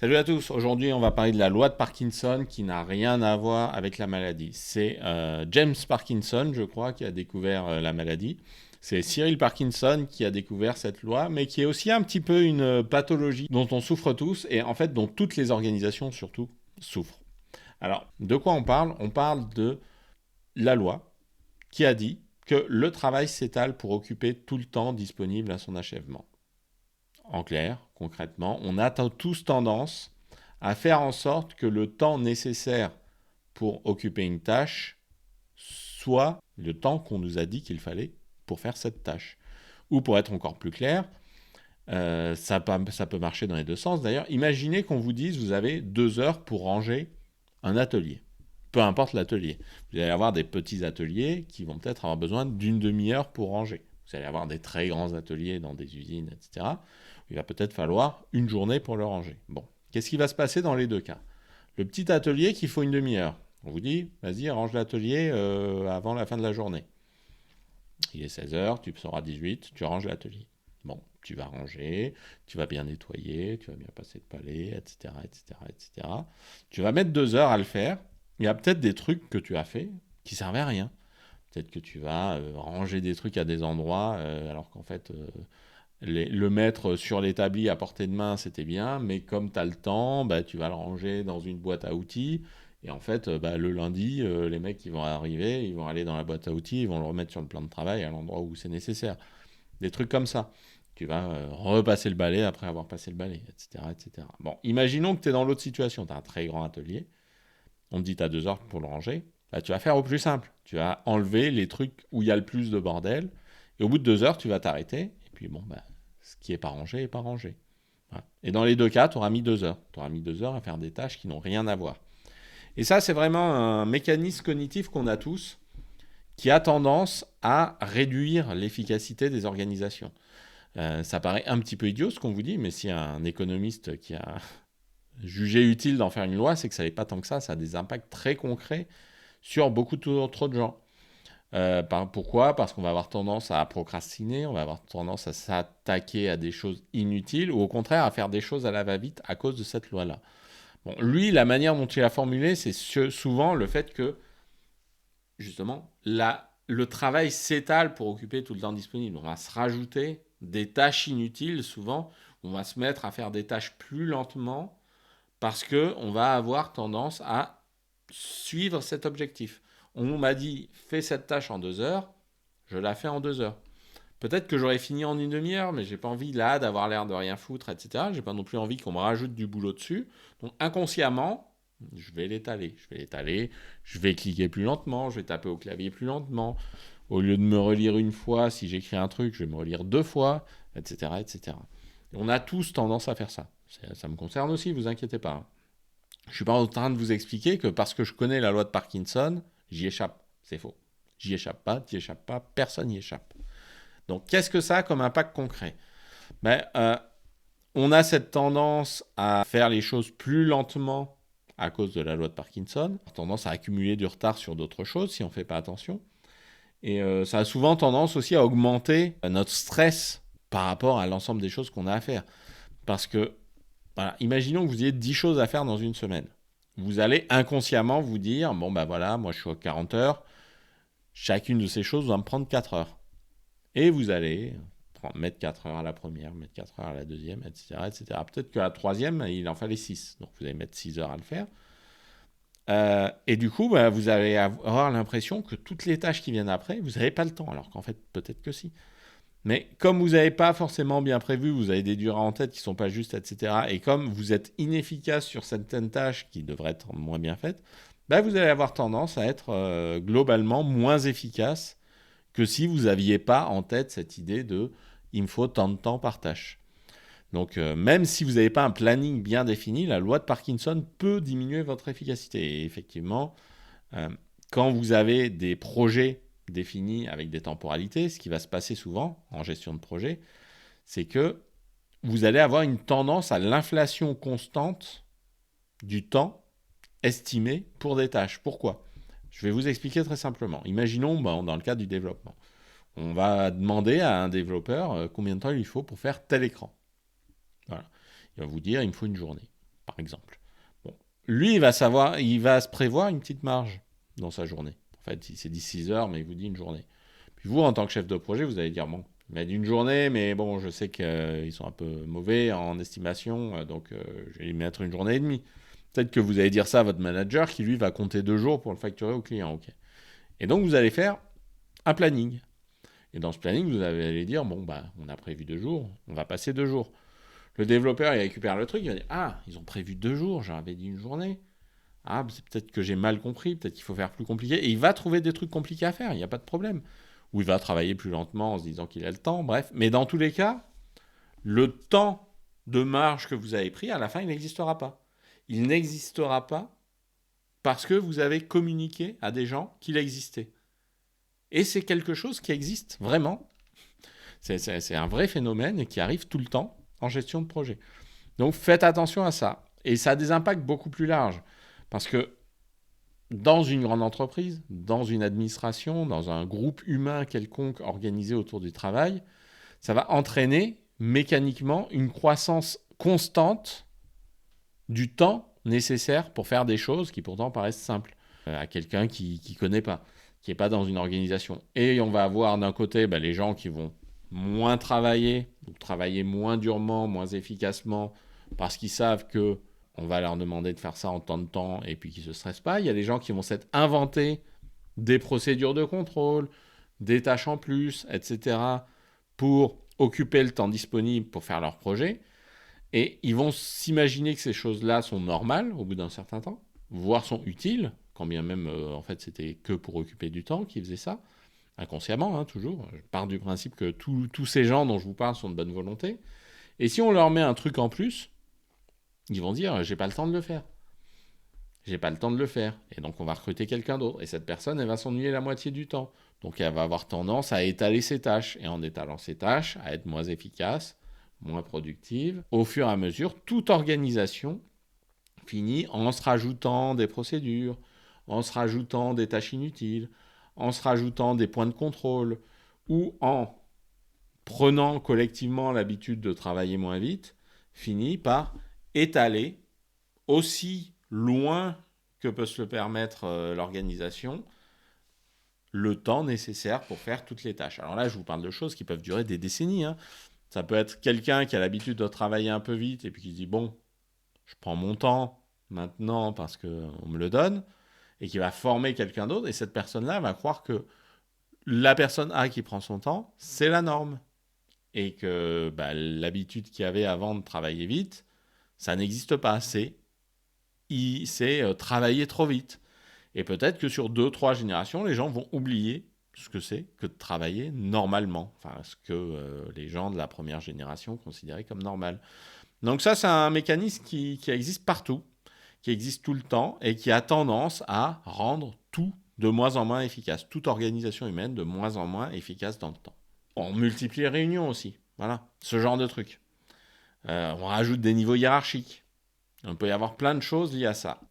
Salut à tous, aujourd'hui on va parler de la loi de Parkinson qui n'a rien à voir avec la maladie. C'est James Parkinson, je crois, qui a découvert la maladie. C'est Cyril Parkinson qui a découvert cette loi, mais qui est aussi un petit peu une pathologie dont on souffre tous et en fait dont toutes les organisations surtout souffrent. Alors, de quoi on parle? On parle de la loi qui a dit que le travail s'étale pour occuper tout le temps disponible à son achèvement. En clair, concrètement, on a tous tendance à faire en sorte que le temps nécessaire pour occuper une tâche soit le temps qu'on nous a dit qu'il fallait pour faire cette tâche. Ou pour être encore plus clair, ça peut marcher dans les deux sens d'ailleurs. Imaginez qu'on vous dise vous avez 2 heures pour ranger un atelier. Peu importe l'atelier. Vous allez avoir des petits ateliers qui vont peut-être avoir besoin d'une demi-heure pour ranger. Vous allez avoir des très grands ateliers dans des usines, etc. Il va peut-être falloir une journée pour le ranger. Bon, qu'est-ce qui va se passer dans les deux cas? Le petit atelier qu'il faut une demi-heure. On vous dit, vas-y, range l'atelier avant la fin de la journée. Il est 16 heures, tu seras 18, tu ranges l'atelier. Bon, tu vas ranger, tu vas bien nettoyer, tu vas bien passer le balai, etc., etc., etc. Tu vas mettre 2 heures à le faire. Il y a peut-être des trucs que tu as fait qui servaient à rien. Peut-être que tu vas ranger des trucs à des endroits alors qu'en fait le mettre sur l'établi à portée de main, c'était bien, mais comme tu as le temps, bah, tu vas le ranger dans une boîte à outils. Et en fait, bah, le lundi, les mecs qui vont arriver, ils vont aller dans la boîte à outils, ils vont le remettre sur le plan de travail à l'endroit où c'est nécessaire. Des trucs comme ça. Tu vas repasser le balai après avoir passé le balai, etc., etc. Bon, imaginons que tu es dans l'autre situation. Tu as un très grand atelier. On te dit tu as 2 heures pour le ranger. Bah, tu vas faire au plus simple. Tu vas enlever les trucs où il y a le plus de bordel. Et au bout de 2 heures, tu vas t'arrêter. Et puis bon, bah, ce qui est pas rangé est pas rangé. Voilà. Et dans les deux cas, tu auras mis 2 heures. Tu auras mis 2 heures à faire des tâches qui n'ont rien à voir. Et ça, c'est vraiment un mécanisme cognitif qu'on a tous qui a tendance à réduire l'efficacité des organisations. Ça paraît un petit peu idiot ce qu'on vous dit, mais s'il y a un économiste qui a jugé utile d'en faire une loi, c'est que ça n'est pas tant que ça a des impacts très concrets sur beaucoup trop de gens. Pourquoi? Parce qu'on va avoir tendance à procrastiner, on va avoir tendance à s'attaquer à des choses inutiles, ou au contraire à faire des choses à la va-vite à cause de cette loi-là. Bon, lui, la manière dont il a formulé, c'est souvent le fait que, justement, le travail s'étale pour occuper tout le temps disponible. On va se rajouter des tâches inutiles, souvent, on va se mettre à faire des tâches plus lentement, parce qu'on va avoir tendance à suivre cet objectif. On m'a dit, fais cette tâche en 2 heures, je la fais en 2 heures. Peut-être que j'aurais fini en une demi-heure, mais j'ai pas envie là d'avoir l'air de rien foutre, etc. J'ai pas non plus envie qu'on me rajoute du boulot dessus. Donc inconsciemment, je vais l'étaler. Je vais cliquer plus lentement, je vais taper au clavier plus lentement. Au lieu de me relire une fois, si j'écris un truc, je vais me relire 2 fois, etc. etc. On a tous tendance à faire ça. Ça me concerne aussi, vous inquiétez pas. Je suis pas en train de vous expliquer que parce que je connais la loi de Parkinson, j'y échappe. C'est faux. J'y échappe pas, t'y échappes pas, personne n'y échappe. Donc, qu'est-ce que ça a comme impact concret? ben, On a cette tendance à faire les choses plus lentement à cause de la loi de Parkinson, tendance à accumuler du retard sur d'autres choses si on ne fait pas attention. Et ça a souvent tendance aussi à augmenter notre stress par rapport à l'ensemble des choses qu'on a à faire. Parce que, voilà, imaginons que vous ayez 10 choses à faire dans une semaine. Vous allez inconsciemment vous dire, bon ben voilà, moi je suis à 40 heures, chacune de ces choses va me prendre 4 heures. Et vous allez mettre 4 heures à la première, mettre 4 heures à la deuxième, etc. etc. Peut-être qu'à la troisième, il en fallait 6. Donc vous allez mettre 6 heures à le faire. Et du coup, bah, vous allez avoir l'impression que toutes les tâches qui viennent après, vous n'avez pas le temps. Alors qu'en fait, peut-être que si. Mais comme vous n'avez pas forcément bien prévu, vous avez des durées en tête qui ne sont pas justes, etc. Et comme vous êtes inefficace sur certaines tâches qui devraient être moins bien faites, bah, vous allez avoir tendance à être globalement moins efficace que si vous n'aviez pas en tête cette idée de il me faut tant de temps par tâche. Donc même si vous n'avez pas un planning bien défini, la loi de Parkinson peut diminuer votre efficacité. Et effectivement, euh, quand vous avez des projets définis avec des temporalités, ce qui va se passer souvent en gestion de projet, c'est que vous allez avoir une tendance à l'inflation constante du temps estimé pour des tâches. Pourquoi? Je vais vous expliquer très simplement. Imaginons dans le cadre du développement. On va demander à un développeur combien de temps il faut pour faire tel écran. Voilà. Il va vous dire, il me faut une journée. par exemple. Bon. Lui, il va se prévoir une petite marge dans sa journée. En fait, il s'est dit 6 heures, mais il vous dit une journée. Puis vous, en tant que chef de projet, vous allez dire, bon, il m'a dit une journée, mais bon, je sais qu'ils sont un peu mauvais en estimation, donc je vais lui mettre une journée et demie. Peut-être que vous allez dire ça à votre manager qui, lui, va compter 2 jours pour le facturer au client. Ok. Et donc, vous allez faire un planning. Et dans ce planning, vous allez dire, bon, bah, on a prévu 2 jours, on va passer 2 jours. Le développeur, il récupère le truc, il va dire, ah, ils ont prévu 2 jours, j'avais dit une journée. Ah, c'est peut-être que j'ai mal compris, peut-être qu'il faut faire plus compliqué. Et il va trouver des trucs compliqués à faire, il n'y a pas de problème. Ou il va travailler plus lentement en se disant qu'il a le temps, bref. Mais dans tous les cas, le temps de marge que vous avez pris, à la fin, il n'existera pas. Il n'existera pas parce que vous avez communiqué à des gens qu'il existait. Et c'est quelque chose qui existe vraiment. C'est un vrai phénomène qui arrive tout le temps en gestion de projet. Donc faites attention à ça. Et ça a des impacts beaucoup plus larges. Parce que dans une grande entreprise, dans une administration, dans un groupe humain quelconque organisé autour du travail, ça va entraîner mécaniquement une croissance constante du temps nécessaire pour faire des choses qui pourtant paraissent simples à quelqu'un qui ne connaît pas, qui n'est pas dans une organisation. Et on va avoir d'un côté les gens qui vont moins travailler, ou travailler moins durement, moins efficacement, parce qu'ils savent que on va leur demander de faire ça en tant de temps et puis qu'ils ne se stressent pas. Il y a des gens qui vont s'être inventés des procédures de contrôle, des tâches en plus, etc., pour occuper le temps disponible pour faire leur projet. Et ils vont s'imaginer que ces choses-là sont normales au bout d'un certain temps, voire sont utiles, quand bien même, en fait, c'était que pour occuper du temps qu'ils faisaient ça, inconsciemment, hein, toujours. Je pars du principe que tous ces gens dont je vous parle sont de bonne volonté. Et si on leur met un truc en plus, ils vont dire, j'ai pas le temps de le faire. J'ai pas le temps de le faire. Et donc, on va recruter quelqu'un d'autre. Et cette personne, elle va s'ennuyer la moitié du temps. Donc, elle va avoir tendance à étaler ses tâches. Et en étalant ses tâches, à être moins efficace, moins productive. Au fur et à mesure, toute organisation finit en se rajoutant des procédures, en se rajoutant des tâches inutiles, en se rajoutant des points de contrôle, ou en prenant collectivement l'habitude de travailler moins vite, finit par étaler aussi loin que peut se le permettre l'organisation, le temps nécessaire pour faire toutes les tâches. Alors là, je vous parle de choses qui peuvent durer des décennies. Hein. Ça peut être quelqu'un qui a l'habitude de travailler un peu vite et puis qui se dit, bon, je prends mon temps maintenant parce qu'on me le donne, et qui va former quelqu'un d'autre, et cette personne-là va croire que la personne A qui prend son temps, c'est la norme. Et que l'habitude qu'il y avait avant de travailler vite, ça n'existe pas. C'est travailler trop vite. Et peut-être que sur 2-3 générations, les gens vont oublier ce que c'est que de travailler normalement. Enfin, ce que les gens de la première génération considéraient comme normal. Donc ça, c'est un mécanisme qui existe partout, qui existe tout le temps et qui a tendance à rendre tout de moins en moins efficace. Toute organisation humaine de moins en moins efficace dans le temps. On multiplie les réunions aussi. Voilà, ce genre de trucs. On rajoute des niveaux hiérarchiques. On peut y avoir plein de choses liées à ça.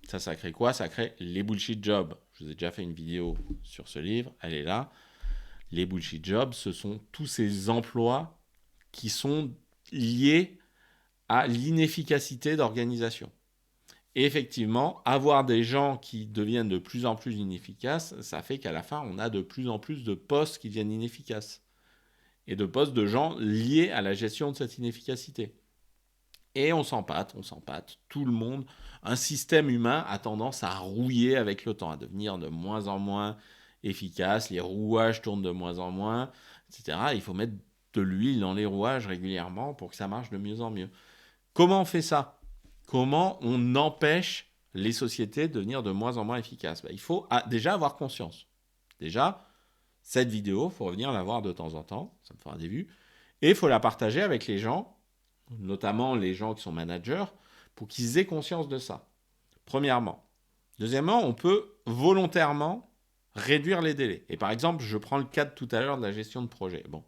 Ça crée quoi? Ça crée les bullshit jobs. Je vous ai déjà fait une vidéo sur ce livre, elle est là. Les bullshit jobs, ce sont tous ces emplois qui sont liés à l'inefficacité d'organisation. Et effectivement, avoir des gens qui deviennent de plus en plus inefficaces, ça fait qu'à la fin, on a de plus en plus de postes qui deviennent inefficaces. Et de postes de gens liés à la gestion de cette inefficacité. Et on s'empâte, tout le monde. Un système humain a tendance à rouiller avec le temps, à devenir de moins en moins efficace, les rouages tournent de moins en moins, etc. Il faut mettre de l'huile dans les rouages régulièrement pour que ça marche de mieux en mieux. Comment on fait ça? Comment on empêche les sociétés de devenir de moins en moins efficaces? Il faut déjà avoir conscience. Déjà, cette vidéo, il faut revenir la voir de temps en temps, ça me fera des vues, et il faut la partager avec les gens, notamment les gens qui sont managers, pour qu'ils aient conscience de ça. Premièrement. Deuxièmement, on peut volontairement réduire les délais. Et par exemple, je prends le cas de tout à l'heure de la gestion de projet. Bon.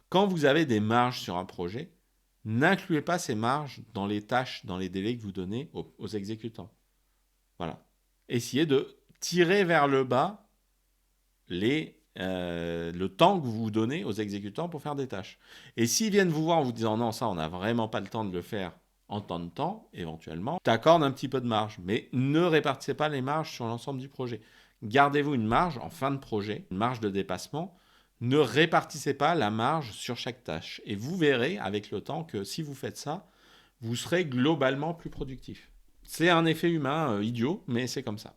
Quand vous avez des marges sur un projet, n'incluez pas ces marges dans les tâches, dans les délais que vous donnez aux exécutants. Voilà. Essayez de tirer vers le bas le temps que vous vous donnez aux exécutants pour faire des tâches. Et s'ils viennent vous voir en vous disant non, ça, on n'a vraiment pas le temps de le faire en temps de temps, éventuellement, t'accordes un petit peu de marge. Mais ne répartissez pas les marges sur l'ensemble du projet. Gardez-vous une marge en fin de projet, une marge de dépassement. Ne répartissez pas la marge sur chaque tâche. Et vous verrez avec le temps que si vous faites ça, vous serez globalement plus productif. C'est un effet humain idiot, mais c'est comme ça.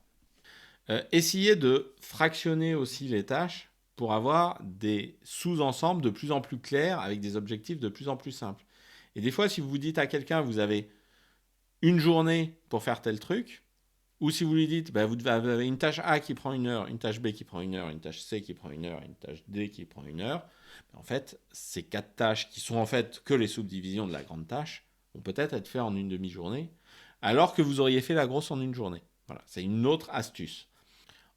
Essayez de fractionner aussi les tâches pour avoir des sous-ensembles de plus en plus clairs avec des objectifs de plus en plus simples. Et des fois, si vous dites à quelqu'un, vous avez une journée pour faire tel truc, ou si vous lui dites, bah, vous avez une tâche A qui prend 1 heure, une tâche B qui prend 1 heure, une tâche C qui prend 1 heure, une tâche D qui prend 1 heure, en fait, ces 4 tâches qui sont en fait que les subdivisions de la grande tâche vont peut-être être faites en une demi-journée, alors que vous auriez fait la grosse en une journée. Voilà, c'est une autre astuce.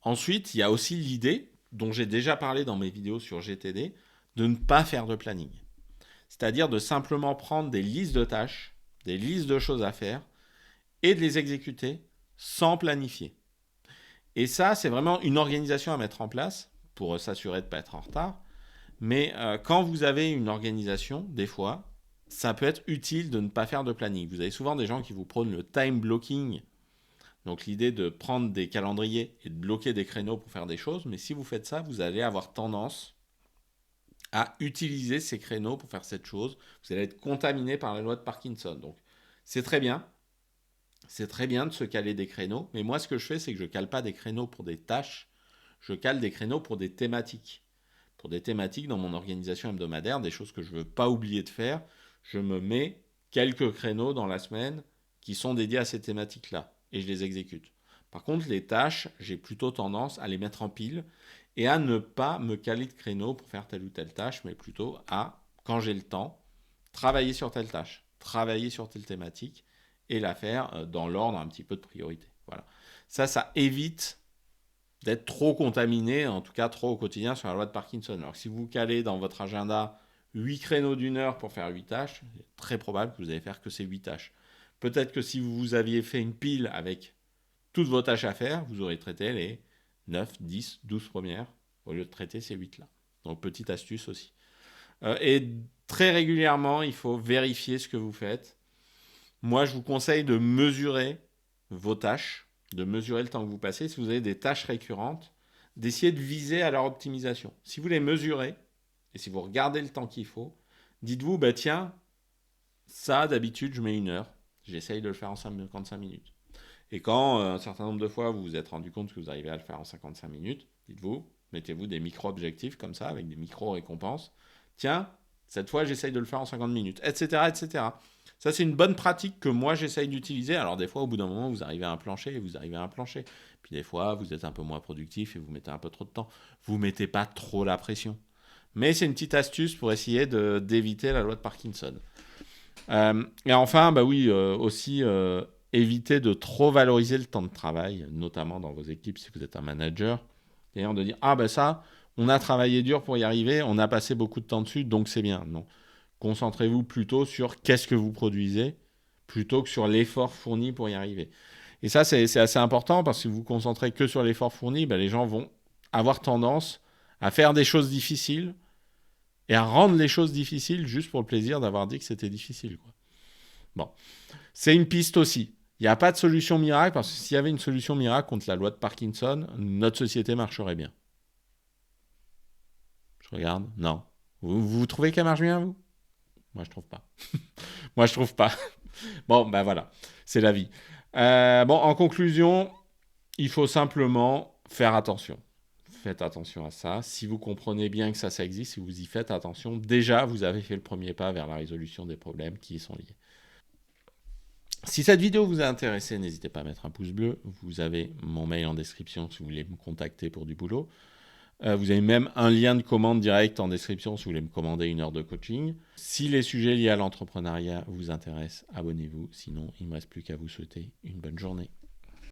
Ensuite, il y a aussi l'idée, dont j'ai déjà parlé dans mes vidéos sur GTD, de ne pas faire de planning. C'est-à-dire de simplement prendre des listes de tâches, des listes de choses à faire, et de les exécuter sans planifier. Et ça, c'est vraiment une organisation à mettre en place pour s'assurer de ne pas être en retard. Mais quand vous avez une organisation, des fois, ça peut être utile de ne pas faire de planning. Vous avez souvent des gens qui vous prônent le time blocking. Donc l'idée de prendre des calendriers et de bloquer des créneaux pour faire des choses. Mais si vous faites ça, vous allez avoir tendance à utiliser ces créneaux pour faire cette chose. Vous allez être contaminé par la loi de Parkinson. Donc c'est très bien. C'est très bien de se caler des créneaux. Mais moi, ce que je fais, c'est que je ne cale pas des créneaux pour des tâches. Je cale des créneaux pour des thématiques. Pour des thématiques dans mon organisation hebdomadaire, des choses que je ne veux pas oublier de faire. Je me mets quelques créneaux dans la semaine qui sont dédiés à ces thématiques-là. Et je les exécute. Par contre, les tâches, j'ai plutôt tendance à les mettre en pile et à ne pas me caler de créneaux pour faire telle ou telle tâche, mais plutôt à, quand j'ai le temps, travailler sur telle tâche, travailler sur telle thématique et la faire dans l'ordre un petit peu de priorité. Voilà. Ça évite d'être trop contaminé, en tout cas trop au quotidien sur la loi de Parkinson. Alors que si vous calez dans votre agenda 8 créneaux d'1 heure pour faire 8 tâches, c'est très probable que vous allez faire que ces 8 tâches. Peut-être que si vous aviez fait une pile avec toutes vos tâches à faire, vous aurez traité les 9, 10, 12 premières au lieu de traiter ces 8-là. Donc petite astuce aussi. Et très régulièrement, il faut vérifier ce que vous faites. Moi, je vous conseille de mesurer vos tâches, de mesurer le temps que vous passez. Si vous avez des tâches récurrentes, d'essayer de viser à leur optimisation. Si vous les mesurez, et si vous regardez le temps qu'il faut, dites-vous, bah tiens, ça, d'habitude, je mets 1 heure. J'essaye de le faire en 55 minutes. Et quand un certain nombre de fois vous vous êtes rendu compte que vous arrivez à le faire en 55 minutes, dites-vous, mettez-vous des micro-objectifs comme ça, avec des micro-récompenses. Tiens, cette fois, j'essaye de le faire en 50 minutes, etc., etc. Ça, c'est une bonne pratique que moi, j'essaye d'utiliser. Alors, des fois, au bout d'un moment, vous arrivez à un plancher et vous arrivez à un plancher. Puis, des fois, vous êtes un peu moins productif et vous mettez un peu trop de temps. Vous ne mettez pas trop la pression. Mais c'est une petite astuce pour essayer d'éviter la loi de Parkinson. Et enfin, bah oui, aussi, éviter de trop valoriser le temps de travail, notamment dans vos équipes si vous êtes un manager. D'ailleurs, de dire, ah ben ça, on a travaillé dur pour y arriver, on a passé beaucoup de temps dessus, donc c'est bien. Non. Concentrez-vous plutôt sur qu'est-ce que vous produisez, plutôt que sur l'effort fourni pour y arriver. Et ça, c'est assez important, parce que si vous vous concentrez que sur l'effort fourni, ben les gens vont avoir tendance à faire des choses difficiles, et à rendre les choses difficiles juste pour le plaisir d'avoir dit que c'était difficile, quoi. Bon, c'est une piste aussi. Il n'y a pas de solution miracle, parce que s'il y avait une solution miracle contre la loi de Parkinson, notre société marcherait bien. Je regarde. Non. Vous trouvez qu'elle marche bien, vous? Moi, je trouve pas. Moi, je trouve pas. Bon, ben voilà. C'est la vie. Bon, en conclusion, il faut simplement faire attention. Faites attention à ça. Si vous comprenez bien que ça existe, si vous y faites attention, déjà, vous avez fait le premier pas vers la résolution des problèmes qui y sont liés. Si cette vidéo vous a intéressé, n'hésitez pas à mettre un pouce bleu. Vous avez mon mail en description si vous voulez me contacter pour du boulot. Vous avez même un lien de commande direct en description si vous voulez me commander 1 heure de coaching. Si les sujets liés à l'entrepreneuriat vous intéressent, abonnez-vous. Sinon, il ne me reste plus qu'à vous souhaiter une bonne journée.